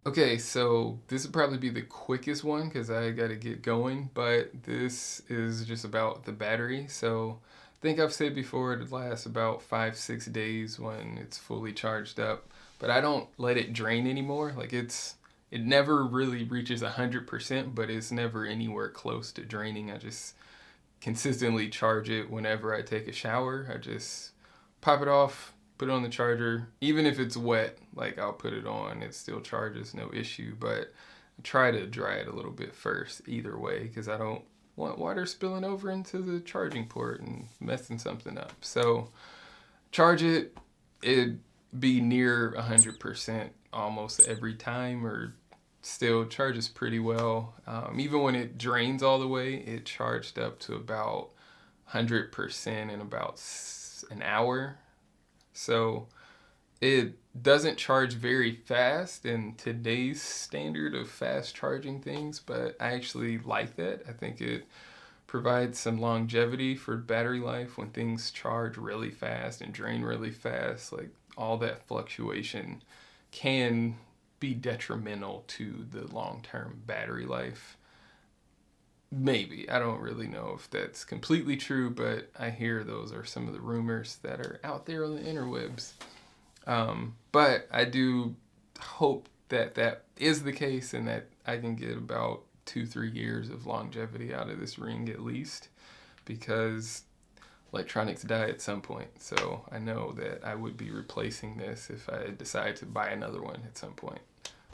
Okay, so this would probably be the quickest one because I got to get going, but this is just about the battery. So I think I've said before it lasts about 5, 6 days when it's fully charged up, but I don't let it drain anymore. It never really reaches 100%, but it's never anywhere close to draining. I just consistently charge it whenever I take a shower. I just pop it off, put it on the charger. Even if it's wet, like I'll put it on, it still charges, no issue. But I try to dry it a little bit first, either way, because I don't want water spilling over into the charging port and messing something up. So charge it, it'd be near 100% almost every time, or still charges pretty well. Even when it drains all the way, it charged up to about 100% in about an hour. So it doesn't charge very fast in today's standard of fast charging things, but I actually like that. I think it provides some longevity for battery life when things charge really fast and drain really fast. Like all that fluctuation can be detrimental to the long term battery life. Maybe. I don't really know if that's completely true, but I hear those are some of the rumors that are out there on the interwebs. But I do hope that that is the case and that I can get about 2, 3 years of longevity out of this ring at least, because electronics die at some point. So I know that I would be replacing this if I decide to buy another one at some point.